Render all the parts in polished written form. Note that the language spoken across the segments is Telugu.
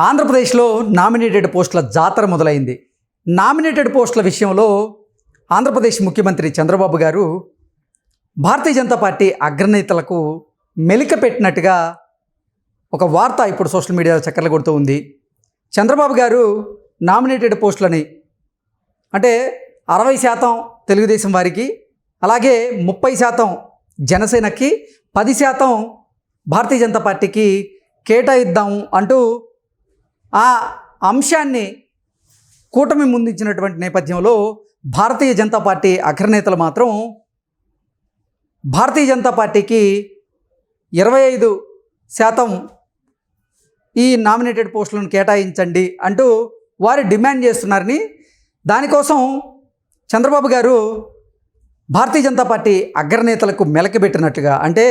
ఆంధ్రప్రదేశ్లో నామినేటెడ్ పోస్టుల జాతర మొదలైంది. నామినేటెడ్ పోస్టుల విషయంలో ఆంధ్రప్రదేశ్ ముఖ్యమంత్రి చంద్రబాబు గారు భారతీయ జనతా పార్టీ అగ్రనేతలకు మెలిక పెట్టినట్టుగా ఒక వార్త ఇప్పుడు సోషల్ మీడియాలో చక్కర్లు కొడుతూ ఉంది. చంద్రబాబు గారు నామినేటెడ్ పోస్టులని అంటే 60% తెలుగుదేశం వారికి, అలాగే 30% జనసేనకి, 10% భారతీయ జనతా పార్టీకి కేటాయిద్దాం అంటూ ఆ అంశాన్ని కూటమి ముందుంచినటువంటి నేపథ్యంలో భారతీయ జనతా పార్టీ అగ్రనేతలు మాత్రం భారతీయ జనతా పార్టీకి 25% ఈ నామినేటెడ్ పోస్టులను కేటాయించండి అంటూ వారు డిమాండ్ చేస్తున్నారని, దానికోసం చంద్రబాబు గారు భారతీయ జనతా పార్టీ అగ్రనేతలకు మెలకబెట్టినట్లుగా, అంటే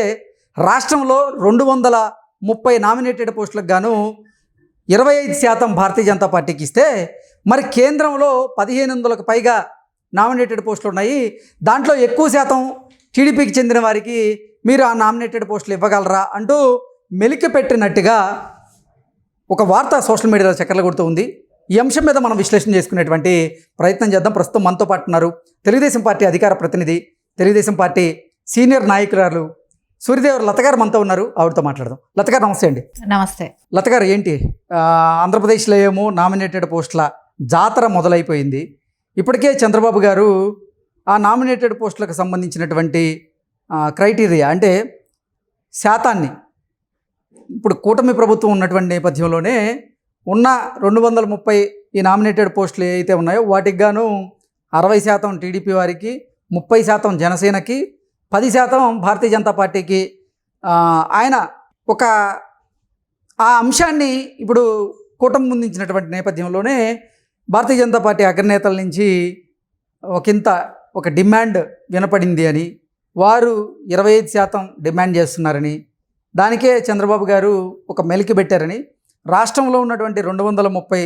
రాష్ట్రంలో 230 నామినేటెడ్ పోస్టులకు గాను 25% భారతీయ జనతా పార్టీకి ఇస్తే, మరి కేంద్రంలో 1500కు పైగా నామినేటెడ్ పోస్టులు ఉన్నాయి, దాంట్లో ఎక్కువ శాతం టీడీపీకి చెందిన వారికి మీరు ఆ నామినేటెడ్ పోస్టులు ఇవ్వగలరా అంటూ మెలిక పెట్టినట్టుగా ఒక వార్త సోషల్ మీడియాలో చక్కర్లు కొడుతూ ఉంది. ఈ అంశం మీద మనం విశ్లేషణ చేసుకునేటువంటి ప్రయత్నం చేద్దాం. ప్రస్తుతం మనతో పాటు ఉన్నారు తెలుగుదేశం పార్టీ అధికార ప్రతినిధి, తెలుగుదేశం పార్టీ సీనియర్ నాయకురాలు సూర్యదేవర లత గారు మనతో ఉన్నారు. ఆవిడతో మాట్లాడదాం. లత గారు నమస్తే అండి. నమస్తే. లత గారు, ఏంటి ఆంధ్రప్రదేశ్లో ఏమో నామినేటెడ్ పోస్టుల జాతర మొదలైపోయింది. ఇప్పటికే చంద్రబాబు గారు ఆ నామినేటెడ్ పోస్టులకు సంబంధించినటువంటి క్రైటీరియా, అంటే శాతాన్ని, ఇప్పుడు కూటమి ప్రభుత్వం ఉన్నటువంటి నేపథ్యంలోనే ఉన్న 230 ఈ నామినేటెడ్ పోస్టులు ఏవైతే ఉన్నాయో వాటికి గాను 60% టీడీపీ వారికి, 30% జనసేనకి, 10% భారతీయ జనతా పార్టీకి ఆయన ఒక ఆ అంశాన్ని ఇప్పుడు కూటమి ముందుంచినటువంటి నేపథ్యంలోనే భారతీయ జనతా పార్టీ అగ్రనేతల నుంచి ఒక డిమాండ్ వినపడింది అని, వారు 25% డిమాండ్ చేస్తున్నారని, దానికే చంద్రబాబు గారు ఒక మెలికి పెట్టారని, రాష్ట్రంలో ఉన్నటువంటి 230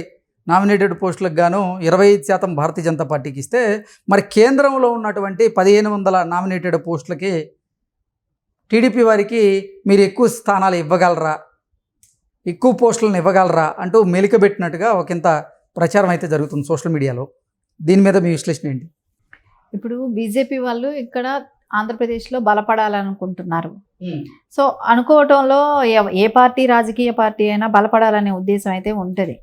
నామినేటెడ్ పోస్టులకు గాను 25% భారతీయ జనతా పార్టీకి ఇస్తే, మరి కేంద్రంలో ఉన్నటువంటి 1500 నామినేటెడ్ పోస్టులకి టీడీపీ వారికి మీరు ఎక్కువ స్థానాలు ఇవ్వగలరా, ఎక్కువ పోస్టులను ఇవ్వగలరా అంటూ మెలికబెట్టినట్టుగా ఒకంత ప్రచారం అయితే జరుగుతుంది సోషల్ మీడియాలో. దీని మీద మీ విశ్లేషణ ఏంటి? ఇప్పుడు బీజేపీ వాళ్ళు ఇక్కడ ఆంధ్రప్రదేశ్లో బలపడాలనుకుంటున్నారు. సో అనుకోవటంలో ఏ పార్టీ, రాజకీయ పార్టీ అయినా బలపడాలనే ఉద్దేశం అయితే ఉంటుంది.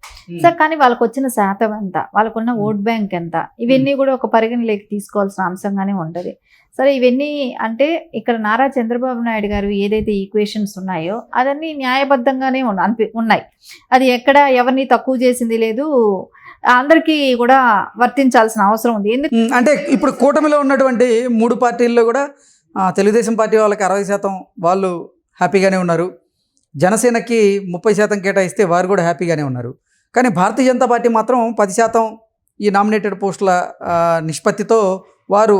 సో కానీ వాళ్ళకు వచ్చిన శాతం ఎంత, వాళ్ళకున్న ఓట్ బ్యాంక్ ఎంత, ఇవన్నీ కూడా ఒక పరిగణలోకి తీసుకోవాల్సిన అంశంగానే ఉంటుంది. సరే, ఇవన్నీ అంటే ఇక్కడ నారా చంద్రబాబు నాయుడు గారు ఏదైతే ఈక్వేషన్స్ ఉన్నాయో అదన్నీ న్యాయబద్ధంగానే ఉన్నాయి. అది ఎక్కడ ఎవరిని తక్కువ చేసింది లేదు, అందరికీ కూడా వర్తించాల్సిన అవసరం ఉంది. అంటే ఇప్పుడు కూటమిలో ఉన్నటువంటి 3 పార్టీల్లో కూడా తెలుగుదేశం పార్టీ వాళ్ళకి 60% వాళ్ళు హ్యాపీగానే ఉన్నారు, జనసేనకి 30% కేటాయిస్తే వారు కూడా హ్యాపీగానే ఉన్నారు. కానీ భారతీయ జనతా పార్టీ మాత్రం 10% ఈ నామినేటెడ్ పోస్టుల నిష్పత్తితో వారు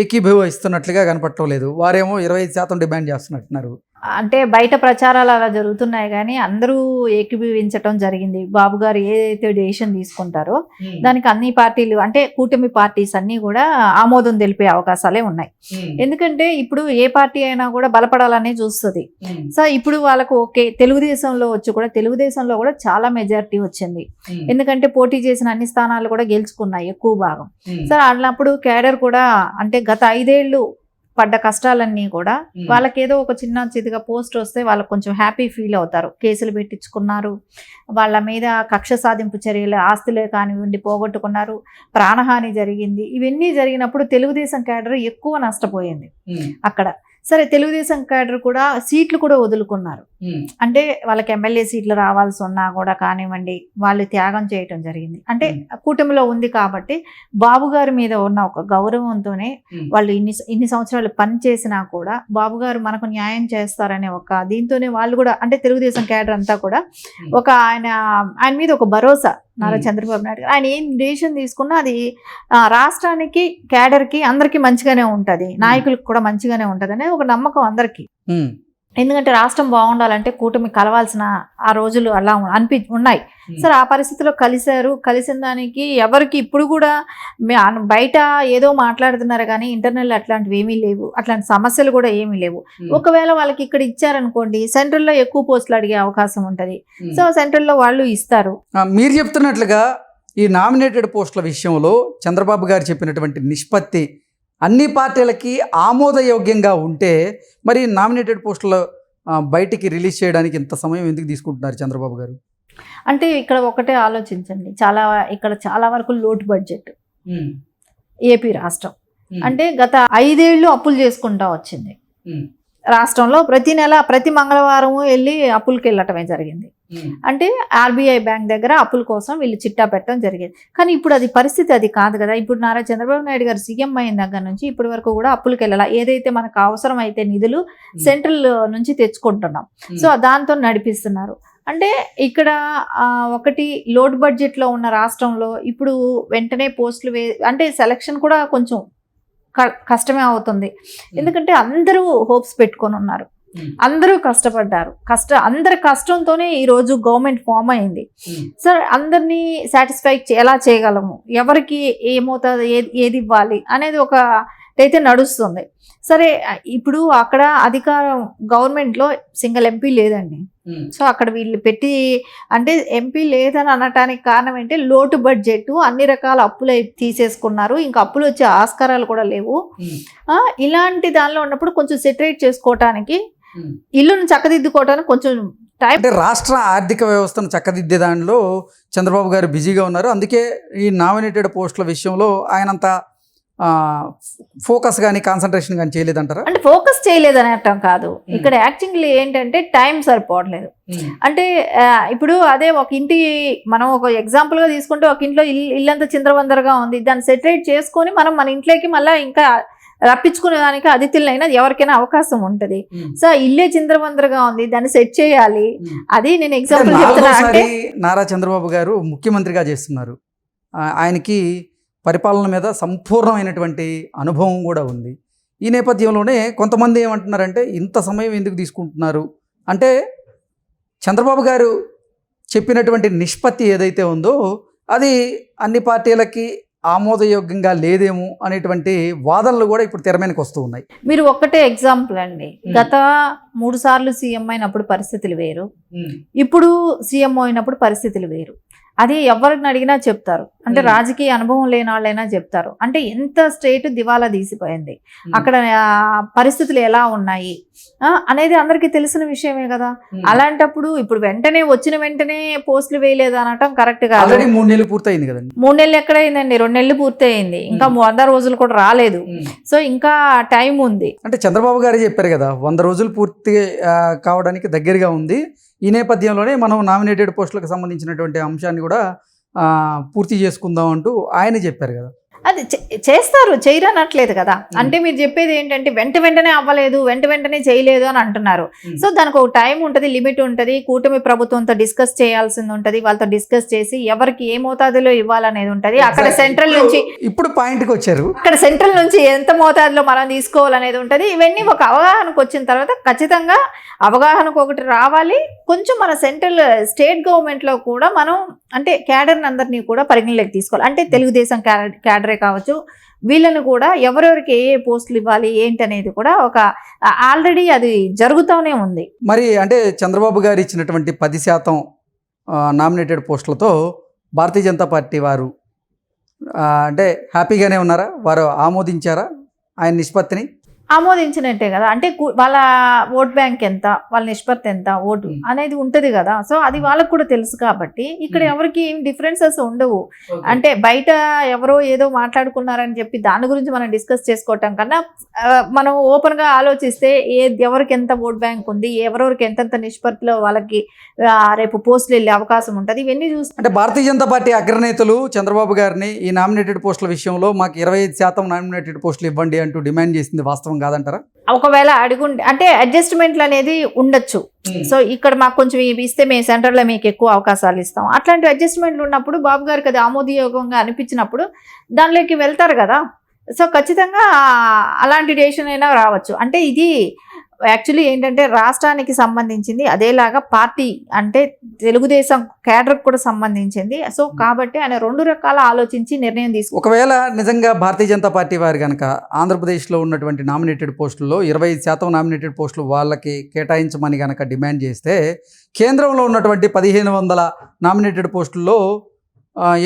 ఏకీభవిస్తున్నట్లుగా కనపడటం లేదు. వారేమో 25% డిమాండ్ చేస్తున్నట్టున్నారు. అంటే బయట ప్రచారాలు అలా జరుగుతున్నాయి, కానీ అందరూ ఏకీభవించటం జరిగింది. బాబు గారు ఏదైతే డెసిషన్ తీసుకుంటారో దానికి అన్ని పార్టీలు, అంటే కూటమి పార్టీస్ అన్నీ కూడా ఆమోదం తెలిపే అవకాశాలే ఉన్నాయి. ఎందుకంటే ఇప్పుడు ఏ పార్టీ అయినా కూడా బలపడాలనే చూస్తుంది. సో ఇప్పుడు వాళ్ళకు ఓకే, తెలుగుదేశంలో కూడా చాలా మెజారిటీ వచ్చింది. ఎందుకంటే పోటీ చేసిన అన్ని స్థానాలు కూడా గెలుచుకున్నాయి ఎక్కువ భాగం. సో అన్నప్పుడు కేడర్ కూడా, అంటే గత 5 ఏళ్ళు పడ్డ కష్టాలన్నీ కూడా వాళ్ళకి ఏదో ఒక చిన్న చితిగా పోస్ట్ వస్తే వాళ్ళకి కొంచెం హ్యాపీ ఫీల్ అవుతారు. కేసులు పెట్టించుకున్నారు, వాళ్ళ మీద కక్ష సాధింపు చర్యలు, ఆస్తులే కానివ్వండి పోగొట్టుకున్నారు, ప్రాణహాని జరిగింది. ఇవన్నీ జరిగినప్పుడు తెలుగుదేశం క్యాడర్ ఎక్కువ నష్టపోయింది అక్కడ. సరే, తెలుగుదేశం క్యాడర్ కూడా సీట్లు కూడా వదులుకున్నారు. అంటే వాళ్ళకి ఎమ్మెల్యే సీట్లు రావాల్సి ఉన్నా కూడా కానివ్వండి, వాళ్ళు త్యాగం చేయటం జరిగింది. అంటే కూటమిలో ఉంది కాబట్టి బాబు గారి మీద ఉన్న ఒక గౌరవంతోనే వాళ్ళు ఇన్ని సంవత్సరాలు పని చేసినా కూడా బాబు గారు మనకు న్యాయం చేస్తారనే ఒక దీంతోనే వాళ్ళు కూడా, అంటే తెలుగుదేశం క్యాడర్ అంతా కూడా ఒక ఆయన మీద ఒక భరోసా, నారా చంద్రబాబు నాయుడు గారు ఆయన ఏం డెసిషన్ తీసుకున్నా అది రాష్ట్రానికి, క్యాడర్కి, అందరికీ మంచిగానే ఉంటుంది, నాయకులకు కూడా మంచిగానే ఉంటుంది అనే ఒక నమ్మకం అందరికీ. ఎందుకంటే రాష్ట్రం బాగుండాలంటే కూటమి కలవాల్సిన ఆ రోజులు అలా ఉన్నాయి. సరే ఆ పరిస్థితిలో కలిసిన దానికి ఎవరికి ఇప్పుడు కూడా బయట ఏదో మాట్లాడుతున్నారు కానీ ఇంటర్నల్ అట్లాంటివి ఏమీ లేవు, అట్లాంటి సమస్యలు కూడా ఏమీ లేవు. ఒకవేళ వాళ్ళకి ఇక్కడ ఇచ్చారనుకోండి సెంట్రల్లో ఎక్కువ పోస్టులు అడిగే అవకాశం ఉంటుంది. సో సెంట్రల్లో వాళ్ళు ఇస్తారు. మీరు చెప్తున్నట్లుగా ఈ నామినేటెడ్ పోస్టుల విషయంలో చంద్రబాబు గారు చెప్పినటువంటి నిష్పత్తి అన్ని పార్టీలకి ఆమోదయోగ్యంగా ఉంటే మరి నామినేటెడ్ పోస్టులు బయటికి రిలీజ్ చేయడానికి ఇంత సమయం ఎందుకు తీసుకుంటున్నారు చంద్రబాబు గారు? అంటే ఇక్కడ ఒకటే ఆలోచించండి, ఇక్కడ చాలా వరకు లోటు బడ్జెట్ ఏపీ రాష్ట్రం. అంటే గత 5 ఏళ్ళు అప్పులు చేసుకుంటా వచ్చింది రాష్ట్రంలో. ప్రతి నెల ప్రతి మంగళవారం వెళ్ళి అప్పులకి వెళ్ళటమే జరిగింది. అంటే ఆర్బీఐ బ్యాంక్ దగ్గర అప్పుల కోసం వీళ్ళు చిట్టా పెట్టడం జరిగింది. కానీ ఇప్పుడు అది పరిస్థితి అది కాదు కదా. ఇప్పుడు నారా చంద్రబాబు నాయుడు గారు సీఎం అయిన దగ్గర నుంచి ఇప్పటి వరకు కూడా అప్పులకి వెళ్ళాలి. ఏదైతే మనకు అవసరం అయితే నిధులు సెంట్రల్ నుంచి తెచ్చుకుంటున్నాం, సో దాంతో నడిపిస్తున్నారు. అంటే ఇక్కడ ఒకటి లోడ్ బడ్జెట్లో ఉన్న రాష్ట్రంలో ఇప్పుడు వెంటనే పోస్టులు అంటే సెలక్షన్ కూడా కొంచెం కష్టమే అవుతుంది. ఎందుకంటే అందరూ హోప్స్ పెట్టుకొని ఉన్నారు, అందరూ కష్టపడ్డారు. అందరి కష్టంతోనే ఈరోజు గవర్నమెంట్ ఫామ్ అయింది. సరే అందరినీ సాటిస్ఫై ఎలా చేయగలము, ఎవరికి ఏమవుతుంది, ఏది ఇవ్వాలి అనేది ఒక అయితే నడుస్తుంది. సరే ఇప్పుడు అక్కడ అధికారం గవర్నమెంట్లో సింగిల్ ఎంపీ లేదండి. సో అక్కడ వీళ్ళు పెట్టి అంటే ఎంపీ లేదని అనటానికి కారణం ఏంటంటే లోటు బడ్జెట్, అన్ని రకాల అప్పులు తీసేసుకున్నారు, ఇంకా అప్పులు వచ్చే ఆస్కారాలు కూడా లేవు. ఇలాంటి దానిలో ఉన్నప్పుడు కొంచెం సెటరేట్ చేసుకోవటానికి, ఇల్లును చక్కదిద్దుకోవటానికి కొంచెం టైం. అంటే రాష్ట్ర ఆర్థిక వ్యవస్థను చక్కదిద్దే దానిలో చంద్రబాబు గారు బిజీగా ఉన్నారు. అందుకే ఈ నామినేటెడ్ పోస్టుల విషయంలో ఆయనంత ఫోకస్ కానీ కాన్సన్ట్రేషన్ కానీ చేయలేదంటారా? అంటే ఫోకస్ చేయలేదని అర్థం కాదు. ఇక్కడ యాక్చువల్లీ ఏంటంటే టైం సరిపోవట్లేదు. అంటే ఇప్పుడు అదే ఒక ఇంటి మనం ఒక ఎగ్జాంపుల్ గా తీసుకుంటే ఒక ఇంట్లో ఇల్లంతా చిందరవందరగా ఉంది, దాన్ని సెటరేట్ చేసుకొని మనం మన ఇంట్లోకి మళ్ళీ ఇంకా రప్పించుకునే దానికి అతిథులైనా ఎవరికైనా అవకాశం ఉంటది. సో ఇల్లే చిందరవందరగా ఉంది, దాన్ని సెట్ చేయాలి. అది నేను ఎగ్జాంపుల్ చెప్తున్నా. అంటే నారా చంద్రబాబు గారు ముఖ్యమంత్రిగా చేస్తున్నారు, ఆయనకి పరిపాలన మీద సంపూర్ణమైనటువంటి అనుభవం కూడా ఉంది. ఈ నేపథ్యంలోనే కొంతమంది ఏమంటున్నారంటే ఇంత సమయం ఎందుకు తీసుకుంటున్నారు అంటే చంద్రబాబు గారు చెప్పినటువంటి నిష్పత్తి ఏదైతే ఉందో అది అన్ని పార్టీలకి ఆమోదయోగ్యంగా లేదేమో అనేటువంటి వాదనలు కూడా ఇప్పుడు తెర మీదకి వస్తూ ఉన్నాయి. మీరు ఒక్కటే ఎగ్జాంపుల్ అండి, గత 3 సార్లు సీఎం అయినప్పుడు పరిస్థితులు వేరు, ఇప్పుడు సీఎం అయినప్పుడు పరిస్థితులు వేరు. అది ఎవరిని అడిగినా చెప్తారు. అంటే రాజకీయ అనుభవం లేని వాళ్ళైనా చెప్తారు. అంటే ఎంత స్టేట్ దివాలా తీసిపోయింది, అక్కడ పరిస్థితులు ఎలా ఉన్నాయి అనేది అందరికీ తెలిసిన విషయమే కదా. అలాంటప్పుడు ఇప్పుడు వచ్చిన వెంటనే పోస్టులు వేయలేదు అనటం కరెక్ట్ కాదు. 3 నెలలు పూర్తయింది కదండి. 3 నెలలు ఎక్కడైందండి, 2 నెలలు పూర్తయింది, ఇంకా 100 రోజులు కూడా రాలేదు. సో ఇంకా టైం ఉంది. అంటే చంద్రబాబు గారు చెప్పారు కదా 100 రోజులు పూర్తి కావడానికి దగ్గరగా ఉంది. ఈ నేపథ్యంలోనే మనం నామినేటెడ్ పోస్టులకు సంబంధించినటువంటి అంశాన్ని కూడా పూర్తి చేసుకుందాం అంటూ ఆయన చెప్పారు కదా. అది చేస్తారు, చేయరనట్లేదు కదా. అంటే మీరు చెప్పేది ఏంటంటే వెంటనే అవ్వలేదు, వెంటనే చేయలేదు అని అంటున్నారు. సో దానికి ఒక టైం ఉంటుంది, లిమిట్ ఉంటుంది. కూటమి ప్రభుత్వంతో డిస్కస్ చేయాల్సింది ఉంటుంది, వాళ్ళతో డిస్కస్ చేసి ఎవరికి ఏ మోతాదులో ఇవ్వాలనేది ఉంటుంది. అక్కడ సెంట్రల్ నుంచి ఇప్పుడు పాయింట్కి వచ్చారు, అక్కడ సెంట్రల్ నుంచి ఎంత మోతాదులో మనం తీసుకోవాలనేది ఉంటుంది. ఇవన్నీ ఒక అవగాహనకు వచ్చిన తర్వాత ఖచ్చితంగా అవగాహనకు ఒకటి రావాలి. కొంచెం మన స్టేట్ గవర్నమెంట్లో కూడా మనం అంటే క్యాడర్ని అందరినీ కూడా పరిగణలోకి తీసుకోవాలి. అంటే తెలుగుదేశం క్యాడరే కావచ్చు, వీళ్ళని కూడా ఎవరెవరికి ఏ పోస్టులు ఇవ్వాలి ఏంటి అనేది కూడా ఒక ఆల్రెడీ అది జరుగుతూనే ఉంది. మరి అంటే చంద్రబాబు గారు ఇచ్చినటువంటి 10% నామినేటెడ్ పోస్టులతో భారతీయ జనతా పార్టీ వారు అంటే హ్యాపీగానే ఉన్నారా? వారు ఆమోదించారా ఆయన నిష్పత్తిని? ఆమోదించినట్టే కదా. అంటే వాళ్ళ ఓట్ బ్యాంక్ ఎంత, వాళ్ళ నిష్పత్తి ఎంత ఓటు అనేది ఉంటుంది కదా. సో అది వాళ్ళకు కూడా తెలుసు కాబట్టి ఇక్కడ ఎవరికి ఏం డిఫరెన్సెస్ ఉండవు. అంటే బయట ఎవరో ఏదో మాట్లాడుకున్నారని చెప్పి దాని గురించి మనం డిస్కస్ చేసుకోవటం కన్నా మనం ఓపెన్గా ఆలోచిస్తే ఎవరికి ఎంత ఓట్ బ్యాంక్ ఉంది, ఎవరెవరికి ఎంతెంత నిష్పత్తిలో వాళ్ళకి రేపు పోస్టులు వెళ్ళే అవకాశం ఉంటుంది, ఇవన్నీ చూసి అంటే భారతీయ జనతా పార్టీ అగ్రనేతలు చంద్రబాబు గారిని ఈ నామినేటెడ్ పోస్టుల విషయంలో మాకు 25% నామినేటెడ్ పోస్టులు ఇవ్వండి అంటూ డిమాండ్ చేసింది వాస్తవం కాదంటారా? ఒకవేళ అడుగుంటే అంటే అడ్జస్ట్మెంట్లు అనేది ఉండొచ్చు. సో ఇక్కడ మాకు కొంచెం ఇస్తే మేము సెంటర్లో మీకు ఎక్కువ అవకాశాలు ఇస్తాం, అట్లాంటి అడ్జస్ట్మెంట్లు ఉన్నప్పుడు బాబు గారికి అది ఆమోదయోగంగా అనిపించినప్పుడు దానిలోకి వెళ్తారు కదా. సో ఖచ్చితంగా అలాంటి డెసిషన్ అయినా రావచ్చు. అంటే ఇది యాక్చువల్లీ ఏంటంటే రాష్ట్రానికి సంబంధించింది, అదేలాగా పార్టీ అంటే తెలుగుదేశం కేడర్కి కూడా సంబంధించింది. సో కాబట్టి ఆయన 2 రకాల ఆలోచించి నిర్ణయం తీసుకు. ఒకవేళ నిజంగా భారతీయ జనతా పార్టీ వారు కనుక ఆంధ్రప్రదేశ్లో ఉన్నటువంటి నామినేటెడ్ పోస్టుల్లో 25% నామినేటెడ్ పోస్టులు వాళ్ళకి కేటాయించమని కనుక డిమాండ్ చేస్తే, కేంద్రంలో ఉన్నటువంటి 1500 నామినేటెడ్ పోస్టుల్లో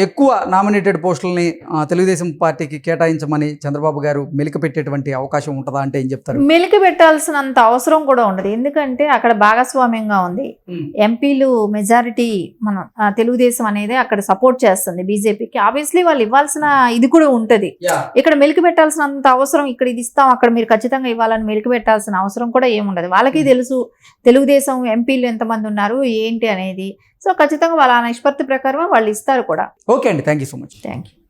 ఎక్కువ నామినేటెడ్ పోస్టులని తెలుగుదేశం పార్టీకి కేటాయించమని చంద్రబాబు గారు మెలిక పెట్టేటువంటి అవకాశం ఉంటుందా అంటే ఏం చెప్తారు? మెలికి పెట్టాల్సినంత అవసరం కూడా ఉండదు. ఎందుకంటే అక్కడ భాగస్వామ్యంగా ఉంది. ఎంపీలు మెజారిటీ మన తెలుగుదేశం అనేది అక్కడ సపోర్ట్ చేస్తుంది బీజేపీకి. ఆబ్వియస్లీ వాళ్ళు ఇవ్వాల్సిన ఇది కూడా ఉంటది. ఇక్కడ మెలికి పెట్టాల్సినంత అవసరం, ఇక్కడ ఇది ఇస్తాం అక్కడ మీరు ఖచ్చితంగా ఇవ్వాలని మెలికి పెట్టాల్సిన అవసరం కూడా ఏముండదు. వాళ్ళకి తెలుసు తెలుగుదేశం ఎంపీలు ఎంతమంది ఉన్నారు ఏంటి అనేది. సో ఖచ్చితంగా వాళ్ళ నిష్పత్తి ప్రకారం వాళ్ళు ఇస్తారు కూడా. ఓకే అండి, thank you so much. Thank you.